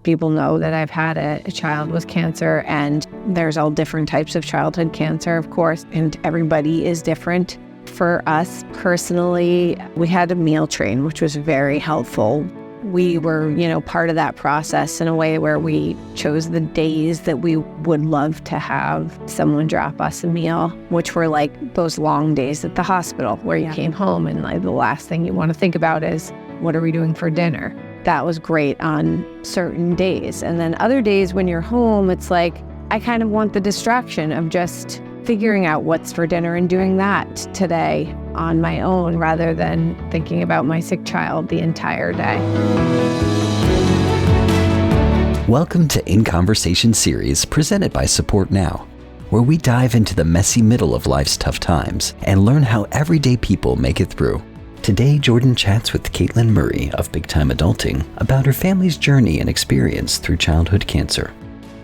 people know that I've had a child with cancer, and there's all different types of childhood cancer, of course, and everybody is different. For us personally, we had a meal train, which was very helpful. We were, part of that process in a way where we chose the days that we would love to have someone drop us a meal, which were like those long days at the hospital where you came home and like the last thing you want to think about is, what are we doing for dinner? That was great on certain days. And then other days when you're home, it's like, I kind of want the distraction of just figuring out what's for dinner and doing that today on my own rather than thinking about my sick child the entire day. Welcome to In Conversation series presented by Support Now, where we dive into the messy middle of life's tough times and learn how everyday people make it through. Today, Jordan chats with Caitlin Murray of Big Time Adulting about her family's journey and experience through childhood cancer.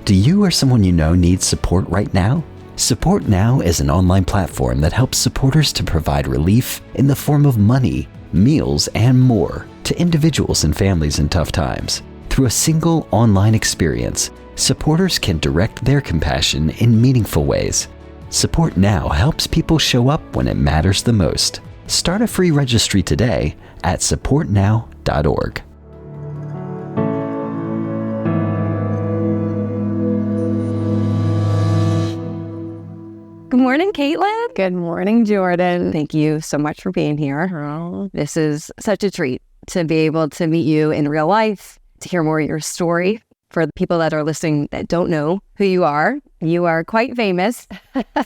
Do you or someone you know need support right now? Support Now is an online platform that helps supporters to provide relief in the form of money, meals, and more to individuals and families in tough times. Through a single online experience, supporters can direct their compassion in meaningful ways. Support Now helps people show up when it matters the most. Start a free registry today at supportnow.org. Good morning, Caitlin. Good morning, Jordan. Thank you so much for being here. Oh. This is such a treat to be able to meet you in real life, to hear more of your story. For the people that are listening that don't know who you are quite famous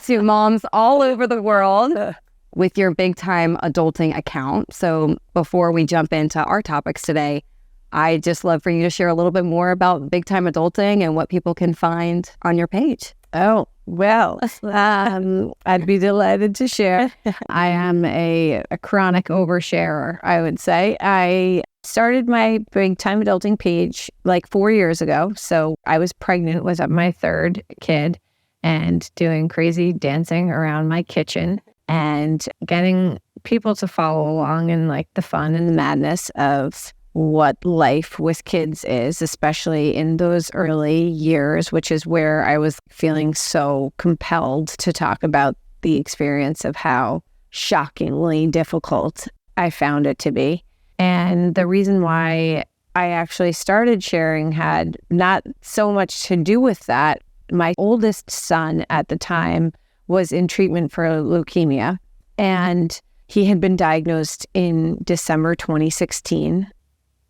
to moms all over the world with your Big Time Adulting account. So before we jump into our topics today, I just love for you to share a little bit more about Big Time Adulting and what people can find on your page. Oh, well, I'd be delighted to share. I am a chronic oversharer, I would say. I started my Big Time Adulting page like 4 years ago. So I was pregnant with my third kid and doing crazy dancing around my kitchen and getting people to follow along in like the fun and the madness of what life with kids is, especially in those early years, which is where I was feeling so compelled to talk about the experience of how shockingly difficult I found it to be. And the reason why I actually started sharing had not so much to do with that. My oldest son at the time was in treatment for leukemia, and he had been diagnosed in December 2016.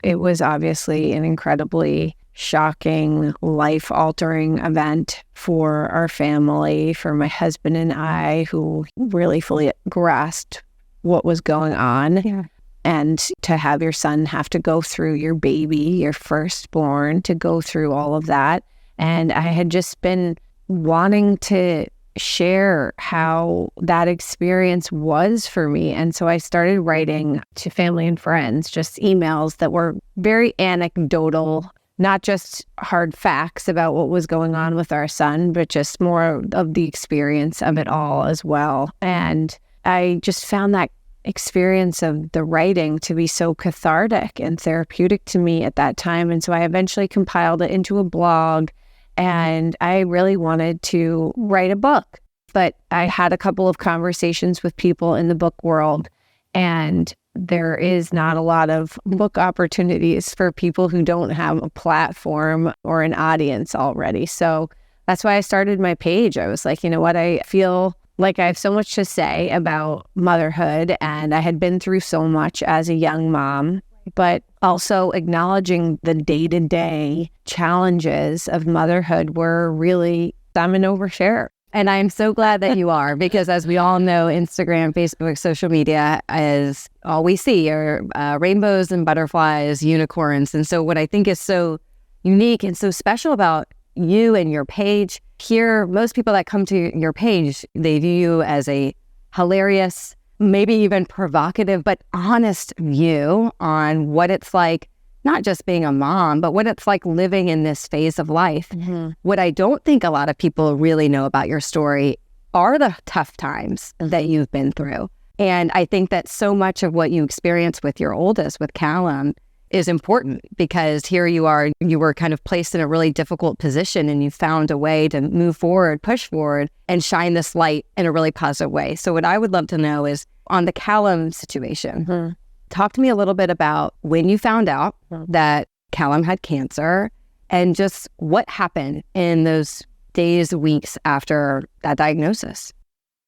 It was obviously an incredibly shocking, life-altering event for our family, for my husband and I, who really fully grasped what was going on. Yeah. And to have your son have to go through, your baby, your firstborn, to go through all of that. And I had just been wanting to share how that experience was for me. And so I started writing to family and friends, just emails that were very anecdotal, not just hard facts about what was going on with our son, but just more of the experience of it all as well. And I just found that experience of the writing to be so cathartic and therapeutic to me at that time. And so I eventually compiled it into a blog. And I really wanted to write a book, but I had a couple of conversations with people in the book world, and there is not a lot of book opportunities for people who don't have a platform or an audience already. So that's why I started my page. I was like, you know what, I feel like I have so much to say about motherhood, and I had been through so much as a young mom, but also acknowledging the day-to-day challenges of motherhood were really, I'm an overshare. And I'm so glad that you are, because as we all know, Instagram, Facebook, social media is all we see are rainbows and butterflies, unicorns. And so what I think is so unique and so special about you and your page, here, most people that come to your page, they view you as a hilarious, maybe even provocative, but honest view on what it's like, not just being a mom, but what it's like living in this phase of life. Mm-hmm. What I don't think a lot of people really know about your story are the tough times that you've been through. And I think that so much of what you experienced with your oldest, with Callum, is important, because here you are, you were kind of placed in a really difficult position and you found a way to move forward, push forward, and shine this light in a really positive way. So what I would love to know is on the Callum situation, talk to me a little bit about when you found out that Callum had cancer and just what happened in those days, weeks after that diagnosis.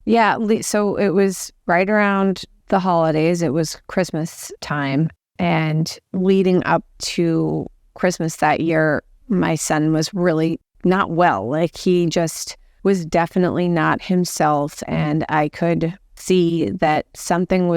Yeah, so it was right around the holidays. It was Christmas time. And leading up to Christmas that year, my son was really not well. Like, he just was definitely not himself. And I could see that something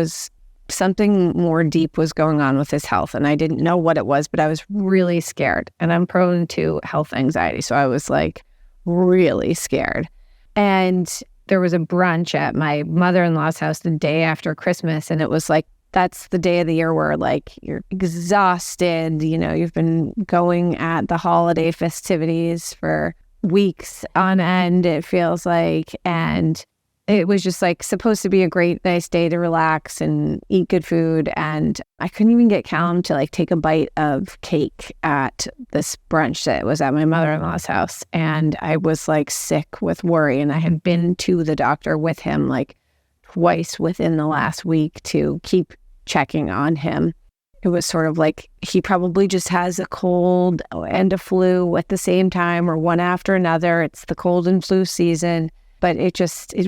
more deep was going on with his health. And I didn't know what it was, but I was really scared. And I'm prone to health anxiety. So I was like really scared. And there was a brunch at my mother-in-law's house the day after Christmas. And it was like, that's the day of the year where like you're exhausted, you've been going at the holiday festivities for weeks on end, it feels like. And it was just like supposed to be a great, nice day to relax and eat good food. And I couldn't even get Callum to like take a bite of cake at this brunch that was at my mother-in-law's house. And I was like sick with worry. And I had been to the doctor with him like twice within the last week to keep checking on him. It was sort of like he probably just has a cold and a flu at the same time, or one after another. It's the cold and flu season, but it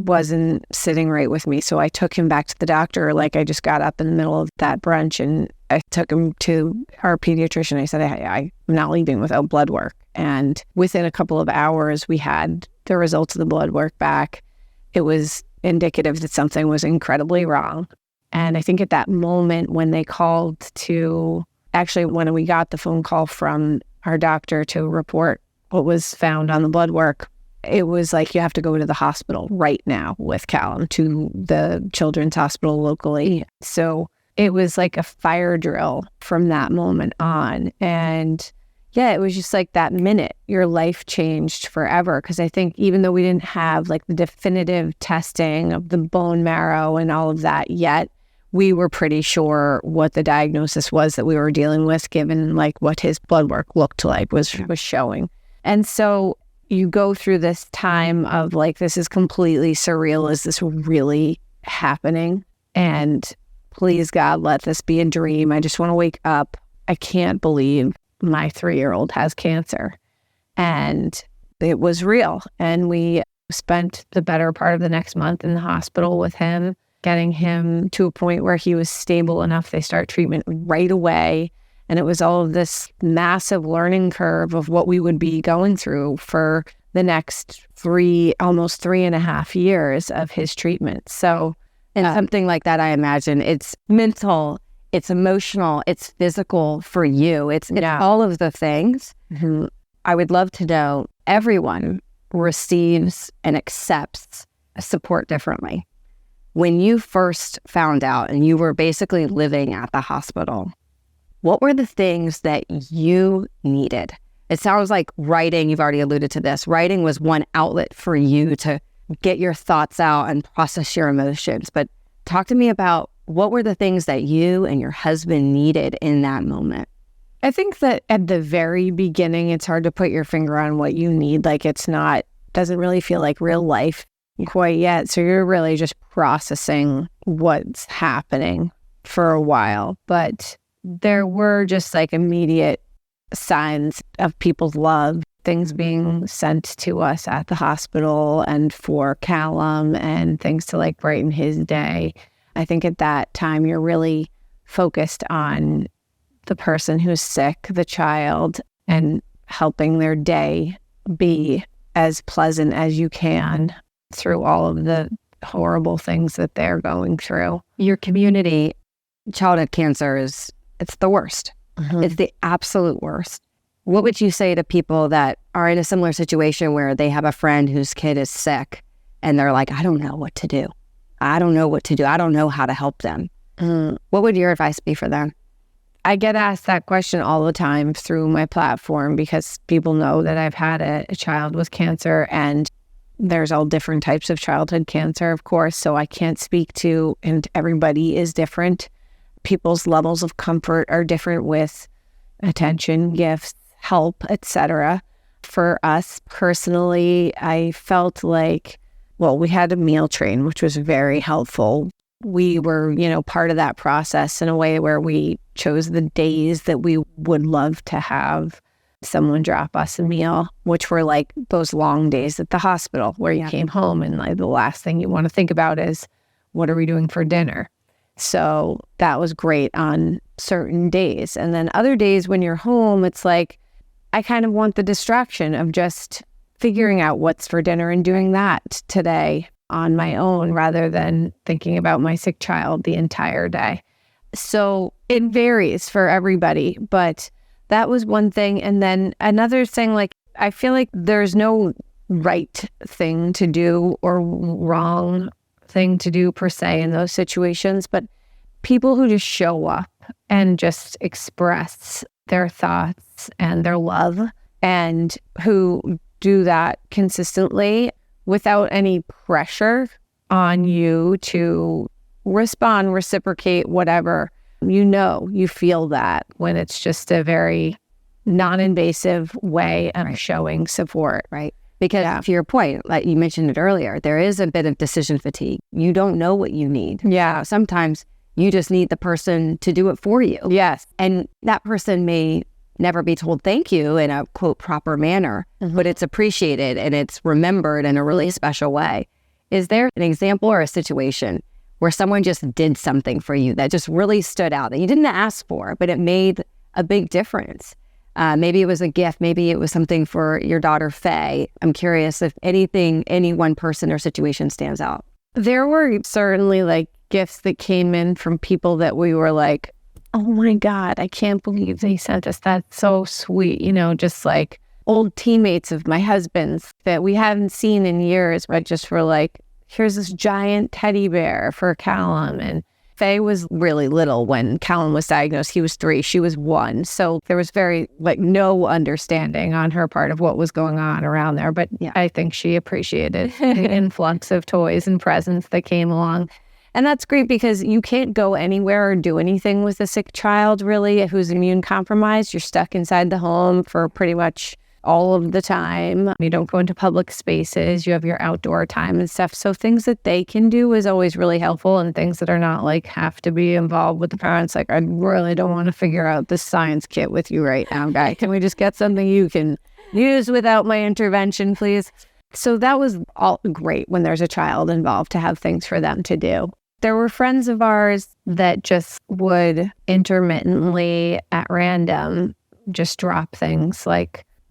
wasn't sitting right with me. So I took him back to the doctor. Like, I just got up in the middle of that brunch and I took him to our pediatrician. I said, I'm not leaving without blood work. And within a couple of hours, we had the results of the blood work back. It was indicative that something was incredibly wrong. And I think at that moment when they called when we got the phone call from our doctor to report what was found on the blood work, it was like, you have to go to the hospital right now with Callum, to the children's hospital locally. So it was like a fire drill from that moment on. And yeah, it was just like that minute, your life changed forever. Because I think even though we didn't have like the definitive testing of the bone marrow and all of that yet, we were pretty sure what the diagnosis was that we were dealing with, given like what his blood work looked like was showing. And so you go through this time of like, this is completely surreal. Is this really happening? And please, God, let this be a dream. I just want to wake up. I can't believe my 3-year-old has cancer. And it was real. And we spent the better part of the next month in the hospital with him, getting him to a point where he was stable enough. They start treatment right away. And it was all of this massive learning curve of what we would be going through for the next almost 3.5 years of his treatment. So, and something like that, I imagine it's mental, it's emotional, it's physical for you. It's all of the things. Mm-hmm. I would love to know, everyone receives and accepts support differently. When you first found out and you were basically living at the hospital, what were the things that you needed? It sounds like writing, you've already alluded to this, writing was one outlet for you to get your thoughts out and process your emotions. But talk to me about, what were the things that you and your husband needed in that moment? I think that at the very beginning, it's hard to put your finger on what you need. Like, doesn't really feel like real life quite yet. So you're really just processing what's happening for a while. But there were just like immediate signs of people's love, things being sent to us at the hospital and for Callum, and things to like brighten his day. I think at that time you're really focused on the person who's sick, the child, and helping their day be as pleasant as you can through all of the horrible things that they're going through. Your community, childhood cancer it's the worst. Mm-hmm. It's the absolute worst. What would you say to people that are in a similar situation where they have a friend whose kid is sick and they're like, I don't know what to do. I don't know what to do. I don't know how to help them. What would your advice be for them? I get asked that question all the time through my platform, because people know that I've had a child with cancer, and there's all different types of childhood cancer, of course, so I can't speak to, and everybody is different. people's levels of comfort are different with attention, gifts, help, etc. For us personally, I felt like, well, we had a meal train, which was very helpful. We were, part of that process in a way where we chose the days that we would love to have someone drop us a meal, which were like those long days at the hospital where you came home and like the last thing you want to think about is, what are we doing for dinner? So that was great on certain days. And then other days when you're home, it's like, I kind of want the distraction of just figuring out what's for dinner and doing that today on my own rather than thinking about my sick child the entire day. So it varies for everybody, but that was one thing. And then another thing, like, I feel like there's no right thing to do or wrong thing to do per se in those situations, but people who just show up and just express their thoughts and their love and who do that consistently without any pressure on you to respond, reciprocate, whatever. You feel that when it's just a very non-invasive way of showing support. Right. Because to your point, like you mentioned it earlier, there is a bit of decision fatigue. You don't know what you need. Yeah. Sometimes you just need the person to do it for you. Yes. And that person may never be told thank you in a, quote, proper manner, but it's appreciated and it's remembered in a really special way. Is there an example or a situation where someone just did something for you that just really stood out, that you didn't ask for, but it made a big difference? Maybe it was a gift. Maybe it was something for your daughter, Faye. I'm curious if any one person or situation stands out. There were certainly like gifts that came in from people that we were like, oh my God, I can't believe they sent us. That's so sweet. Just like old teammates of my husband's that we hadn't seen in years, but just were like, here's this giant teddy bear for Callum. And Faye was really little when Callum was diagnosed. He was 3, she was 1. So there was very no understanding on her part of what was going on around there. But I think she appreciated the influx of toys and presents that came along. And that's great because you can't go anywhere or do anything with a sick child, really, who's immune compromised. You're stuck inside the home for pretty much all of the time. You don't go into public spaces. You have your outdoor time and stuff. So things that they can do is always really helpful, and things that are not have to be involved with the parents. Like, I really don't want to figure out this science kit with you right now, guy. Can we just get something you can use without my intervention, please? So that was all great when there's a child involved to have things for them to do. There were friends of ours that just would intermittently at random just drop things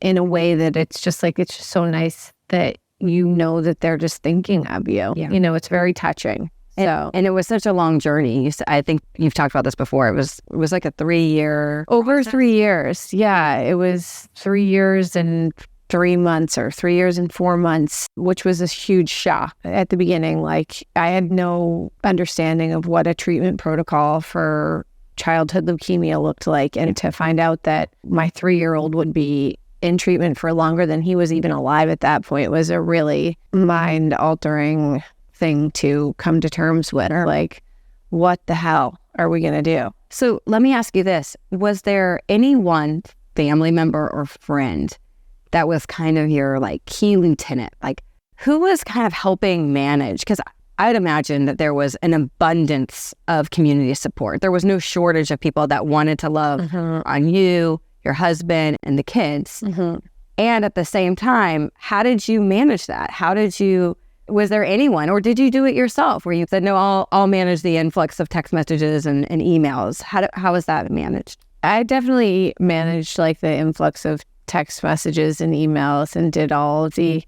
in a way that it's just so nice that that they're just thinking of you. Yeah. It's very touching. And it was such a long journey. I think you've talked about this before. It was like a 3-year over process. 3 years. Yeah, it was 3 years and 3 months or 3 years and 4 months, which was a huge shock at the beginning. I had no understanding of what a treatment protocol for childhood leukemia looked like. And to find out that my 3-year-old would be in treatment for longer than he was even alive at that point was a really mind-altering thing to come to terms with. What the hell are we going to do? So let me ask you this. Was there any one family member or friend that was kind of your key lieutenant? Who was kind of helping manage? Because I'd imagine that there was an abundance of community support. There was no shortage of people that wanted to love on you, your husband, and the kids. And at the same time, how did you manage that? Was there anyone, or did you do it yourself where you said, no, I'll manage the influx of text messages and emails? How was that managed? I definitely managed the influx of text messages and emails and did all of the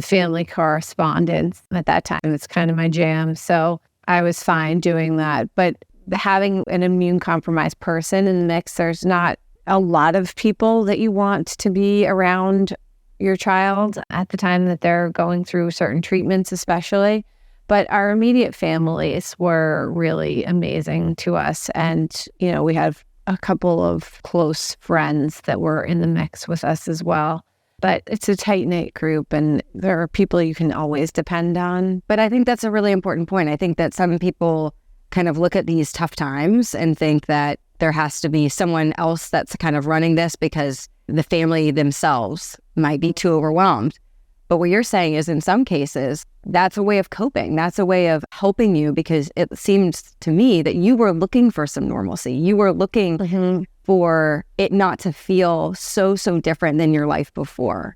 family correspondence at that time. It's kind of my jam. So I was fine doing that. But having an immune compromised person in the mix, there's not a lot of people that you want to be around your child at the time that they're going through certain treatments, especially. But our immediate families were really amazing to us. And, we have a couple of close friends that were in the mix with us as well. But it's a tight-knit group, and there are people you can always depend on. But I think that's a really important point. I think that some people kind of look at these tough times and think that there has to be someone else that's kind of running this because the family themselves might be too overwhelmed. But what you're saying is in some cases, that's a way of coping. That's a way of helping you, because it seems to me that you were looking for some normalcy. You were looking for it not to feel so different than your life before.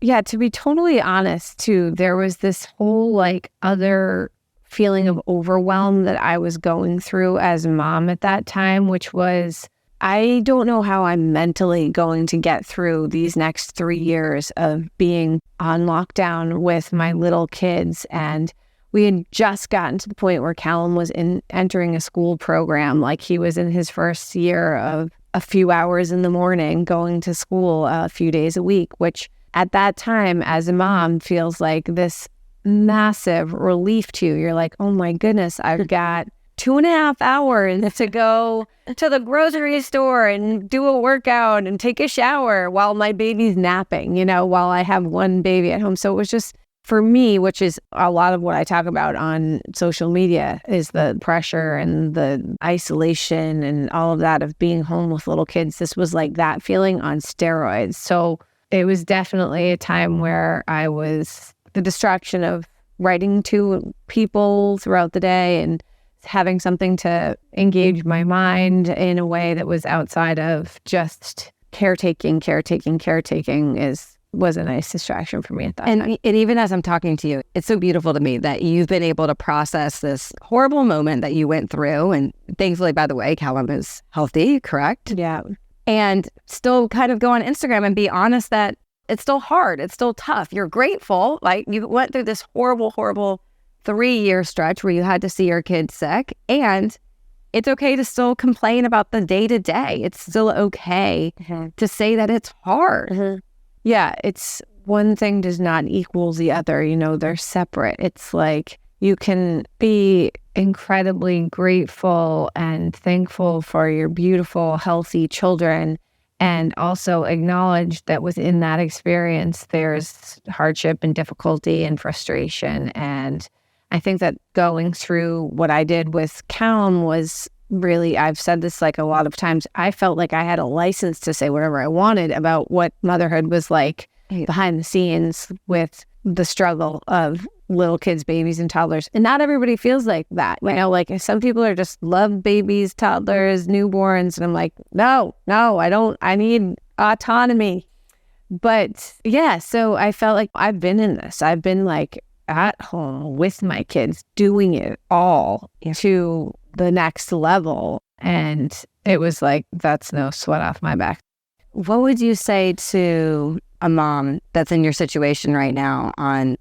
Yeah, to be totally honest too, there was this whole like other feeling of overwhelm that I was going through as a mom at that time, which was, I don't know how I'm mentally going to get through these next 3 years of being on lockdown with my little kids. And we had just gotten to the point where Callum was entering a school program. Like he was in his first year of a few hours in the morning going to school a few days a week, which at that time as a mom feels like this massive relief to you. You're like, oh my goodness, I've got 2.5 hours to go to the grocery store and do a workout and take a shower while my baby's napping, while I have one baby at home. So it was just, for me, which is a lot of what I talk about on social media, is the pressure and the isolation and all of that of being home with little kids. This was like that feeling on steroids. So it was definitely a time where I was the distraction of writing to people throughout the day and having something to engage my mind in a way that was outside of just caretaking was a nice distraction for me at that time. And even as I'm talking to you, it's so beautiful to me that you've been able to process this horrible moment that you went through. And thankfully, by the way, Callum is healthy, correct? Yeah. And still kind of go on Instagram and be honest that it's still hard. It's still tough. You're grateful. Like you went through this horrible 3-year stretch where you had to see your kids sick, and it's okay to still complain about the day-to-day. It's still okay to say that it's hard. Yeah, it's one thing does not equal the other. They're separate. It's like you can be incredibly grateful and thankful for your beautiful, healthy children, and also acknowledge that within that experience, there's hardship and difficulty and frustration. And I think that going through what I did with Callum was really, I've said this like a lot of times, I felt like I had a license to say whatever I wanted about what motherhood was like behind the scenes with the struggle of little kids, babies, and toddlers. And not everybody feels like that. Like some people are just love babies, toddlers, newborns. And I'm like, no, I don't. I need autonomy. But yeah, so I felt like I've been in this. I've been like at home with my kids, doing it all to the next level. And it was like, that's no sweat off my back. What would you say to a mom that's in your situation right now on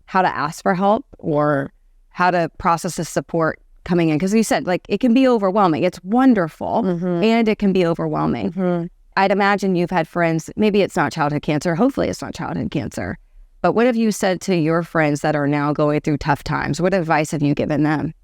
how to ask for help or how to process the support coming in? Because you said, like, it can be overwhelming. It's wonderful, and it can be overwhelming. I'd imagine you've had friends, maybe it's not childhood cancer, hopefully it's not childhood cancer, but what have you said to your friends that are now going through tough times? What advice have you given them?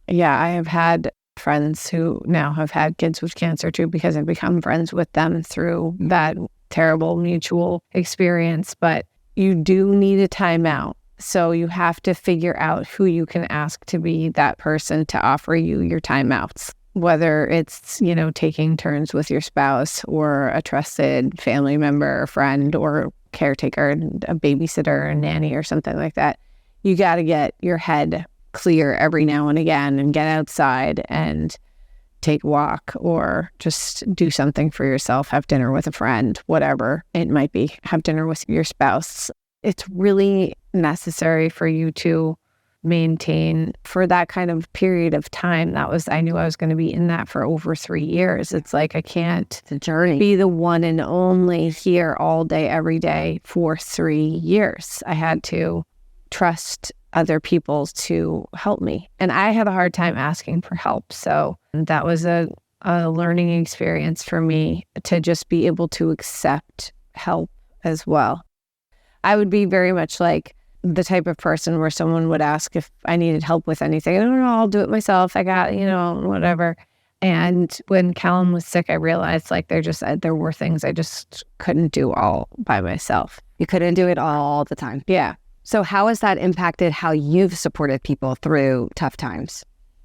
Yeah, I have had friends who now have had kids with cancer too, because I've become friends with them through that terrible mutual experience. But you do need a timeout. So you have to figure out who you can ask to be that person to offer you your timeouts, whether it's, taking turns with your spouse or a trusted family member or friend or caretaker, a babysitter, a nanny or something like that. You got to get your head clear every now and again and get outside and take a walk or just do something for yourself, have dinner with a friend, whatever it might be, have dinner with your spouse. It's really necessary for you to maintain for that kind of period of time. I knew I was going to be in that for over 3 years. It's like I can't be the one and only here all day, every day for 3 years. I had to trust other people to help me. And I have a hard time asking for help. So that was a learning experience for me to just be able to accept help as well. I would be very much like the type of person where someone would ask if I needed help with anything. I don't know, I'll do it myself. I got, whatever. And when Callum was sick, I realized like there were things I just couldn't do all by myself. You couldn't do it all the time. Yeah. So how has that impacted how you've supported people through tough times?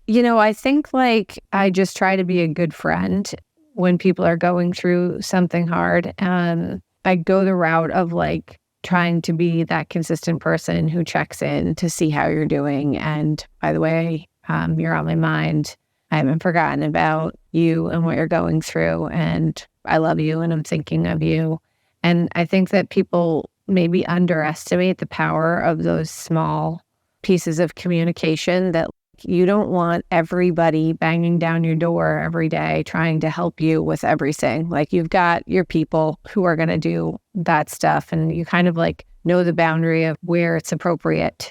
I think like I just try to be a good friend when people are going through something hard. I go the route of like trying to be that consistent person who checks in to see how you're doing. And by the way, you're on my mind. I haven't forgotten about you and what you're going through. And I love you and I'm thinking of you. And I think that people maybe underestimate the power of those small pieces of communication, that you don't want everybody banging down your door every day trying to help you with everything. Like you've got your people who are going to do that stuff, and you kind of like know the boundary of where it's appropriate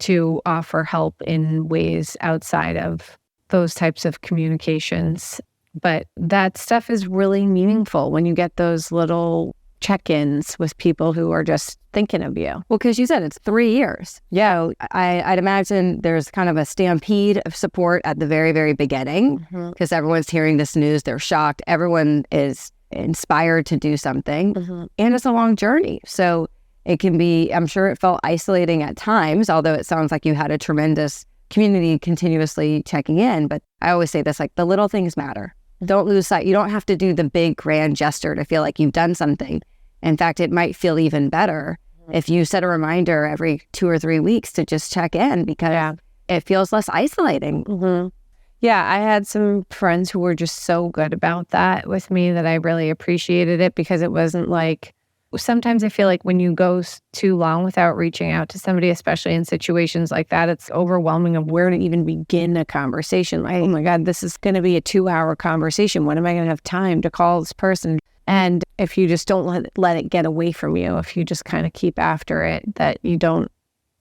to offer help in ways outside of those types of communications. But that stuff is really meaningful when you get those little check-ins with people who are just thinking of you. Well, because you said it's 3 years. Yeah, I'd imagine there's kind of a stampede of support at the very, very beginning because everyone's hearing this news. They're shocked. Everyone is inspired to do something. And it's a long journey. So it can be, I'm sure it felt isolating at times, although it sounds like you had a tremendous community continuously checking in. But I always say this, like the little things matter. Don't lose sight. You don't have to do the big grand gesture to feel like you've done something. In fact, it might feel even better if you set a reminder every 2 or 3 weeks to just check in, because it feels less isolating. Yeah, I had some friends who were just so good about that with me that I really appreciated it, because it wasn't like, sometimes I feel like when you go too long without reaching out to somebody, especially in situations like that, it's overwhelming of where to even begin a conversation. Like, oh my God, this is going to be a 2-hour conversation. When am I going to have time to call this person? And if you just don't let it get away from you, if you just kind of keep after it, that you don't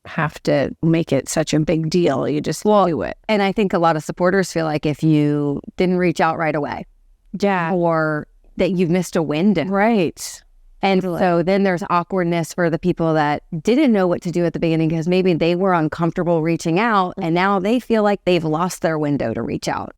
have to make it such a big deal. You just do it. And I think a lot of supporters feel like if you didn't reach out right away, or that you've missed a window. Right. And so then there's awkwardness for the people that didn't know what to do at the beginning, because maybe they were uncomfortable reaching out and now they feel like they've lost their window to reach out.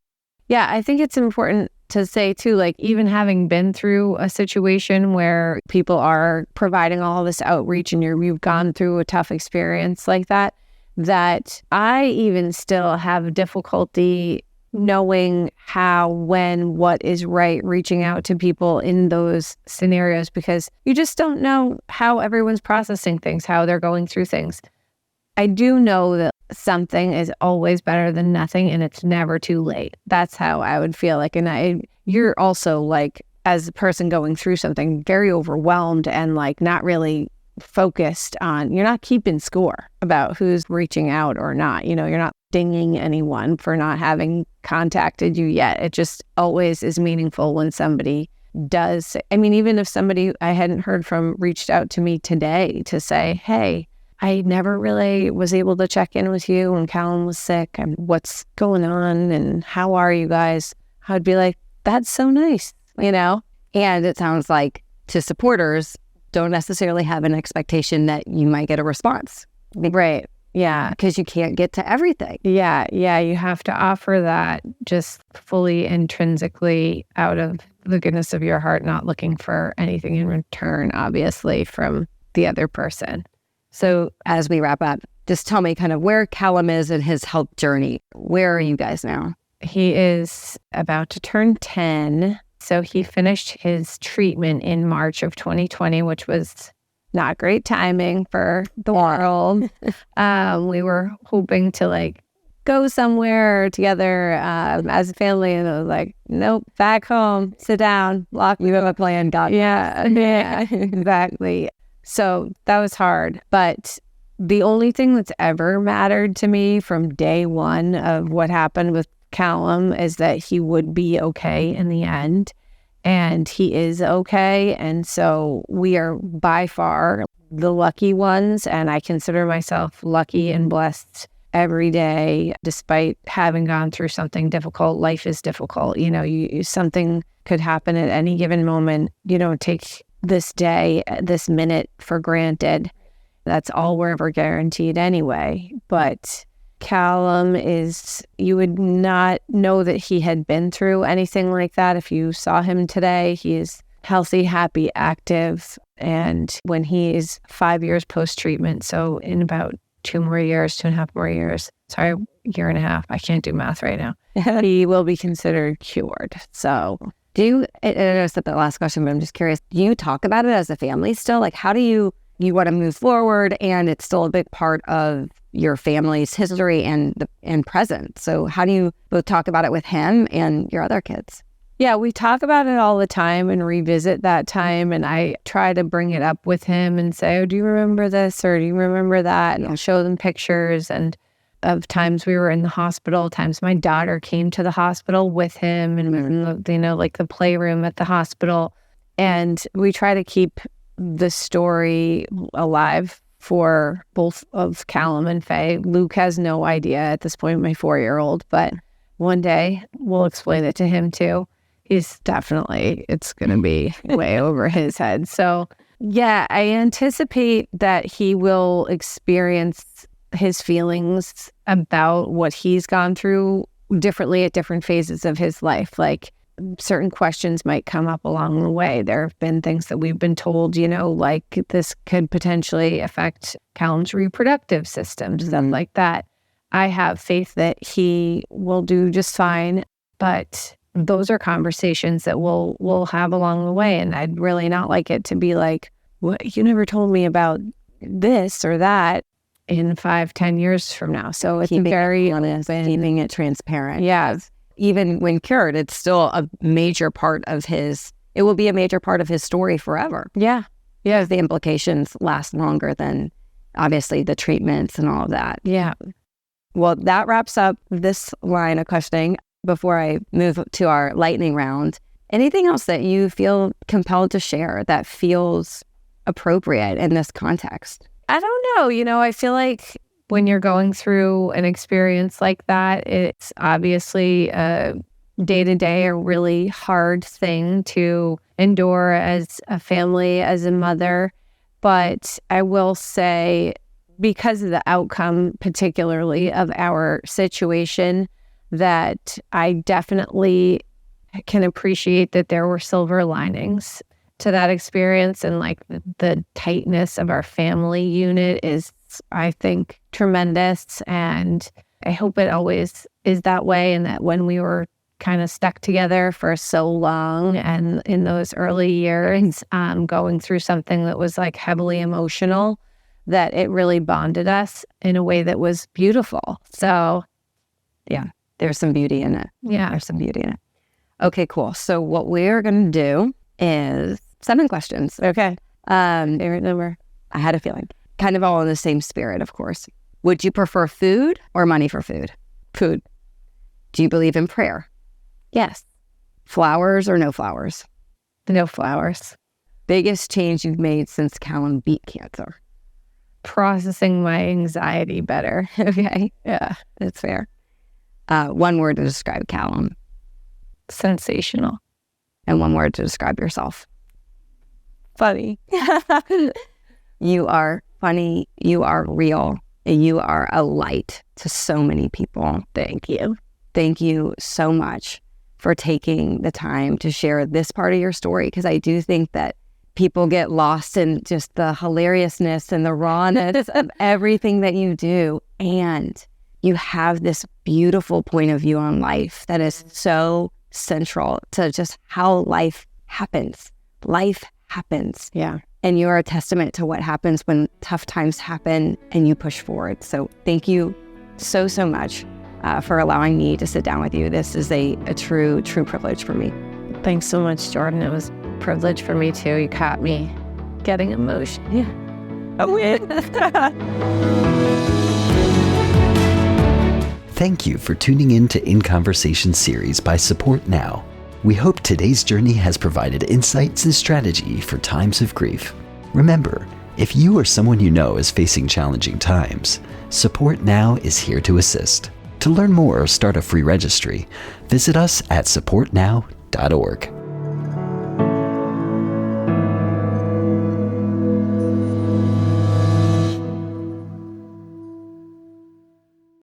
Yeah, I think it's important to say too, like even having been through a situation where people are providing all this outreach and you've gone through a tough experience like that, that I even still have difficulty knowing how, when, what is right, reaching out to people in those scenarios, because you just don't know how everyone's processing things, how they're going through things. I do know that something is always better than nothing, and it's never too late. That's how I would feel like. And you're also like, as a person going through something, very overwhelmed and like not really focused on, you're not keeping score about who's reaching out or not. You're not dinging anyone for not having contacted you yet. It just always is meaningful when somebody does. I mean, even if somebody I hadn't heard from reached out to me today to say, hey, I never really was able to check in with you when Callum was sick, and what's going on and how are you guys? I'd be like, that's so nice, And it sounds like to supporters, don't necessarily have an expectation that you might get a response. Right. Yeah. Because you can't get to everything. Yeah. You have to offer that just fully intrinsically out of the goodness of your heart, not looking for anything in return, obviously, from the other person. So as we wrap up, just tell me kind of where Callum is in his health journey. Where are you guys now? He is about to turn 10. So he finished his treatment in March of 2020, which was not great timing for the world. We were hoping to like go somewhere together as a family, and I was like, nope, back home, sit down, lock. You have a plan, God. Yeah, exactly. So that was hard. But the only thing that's ever mattered to me from day one of what happened with Callum is that he would be okay in the end. And he is okay. And so we are by far the lucky ones. And I consider myself lucky and blessed every day, despite having gone through something difficult. Life is difficult. Something could happen at any given moment. You don't take this day, this minute for granted. That's all we're ever guaranteed anyway. But Callum you would not know that he had been through anything like that if you saw him today. He is healthy, happy, active. And when he is 5 years post-treatment, so in about 2.5 more years, year and a half. I can't do math right now. He will be considered cured. So I know it's the last question, but I'm just curious, do you talk about it as a family still? Like, how do you want to move forward, and it's still a big part of your family's history and present. So how do you both talk about it with him and your other kids? yeah, we talk about it all the time and revisit that time. And I try to bring it up with him and say, oh, do you remember this? Or do you remember that? And I'll show them pictures and of times we were in the hospital, times my daughter came to the hospital with him and like the playroom at the hospital. And we try to keep the story alive for both of Callum and Faye. Luke has no idea at this point, my 4-year-old, but one day we'll explain it to him too. It's going to be way over his head. So yeah, I anticipate that he will experience his feelings about what he's gone through differently at different phases of his life. Like certain questions might come up along the way. There have been things that we've been told, like this could potentially affect Callum's reproductive system, stuff like that. I have faith that he will do just fine, but those are conversations that we'll have along the way. And I'd really not like it to be like, what, you never told me about this or that in 5-10 years from now. So it's very honest, keeping it transparent. Yeah. Even when cured, it's still a major part of it will be a major part of his story forever. Yeah. Yeah. The implications last longer than obviously the treatments and all of that. Yeah. Well, that wraps up this line of questioning. Before I move to our lightning round, anything else that you feel compelled to share that feels appropriate in this context? I don't know. I feel like when you're going through an experience like that, it's obviously a day-to-day, a really hard thing to endure as a family, as a mother. But I will say, because of the outcome, particularly of our situation, that I definitely can appreciate that there were silver linings to that experience. And like the tightness of our family unit is, I think, tremendous. And I hope it always is that way. And that when we were kind of stuck together for so long and in those early years, going through something that was like heavily emotional, that it really bonded us in a way that was beautiful. So yeah. There's some beauty in it. Yeah. There's some beauty in it. Okay, cool. So what we're going to do is 7 questions. Okay. Favorite number? I had a feeling. Kind of all in the same spirit, of course. Would you prefer food or money for food? Food. Do you believe in prayer? Yes. Flowers or no flowers? No flowers. Biggest change you've made since Callum beat cancer? Processing my anxiety better. Okay. Yeah, that's fair. 1 word to describe Callum. Sensational. And 1 word to describe yourself. Funny. You are funny. You are real. You are a light to so many people. Thank you. Thank you so much for taking the time to share this part of your story, because I do think that people get lost in just the hilariousness and the rawness of everything that you do. And you have this beautiful point of view on life that is so central to just how life happens. Life happens. Yeah. And you're a testament to what happens when tough times happen and you push forward. So thank you so much for allowing me to sit down with you. This is a true privilege for me. Thanks so much, Jordan. It was a privilege for me too. You caught me getting emotional. Yeah. A win. Thank you for tuning in to In Conversation series by Support Now. We hope today's journey has provided insights and strategy for times of grief. Remember, if you or someone you know is facing challenging times, Support Now is here to assist. To learn more or start a free registry, visit us at supportnow.org.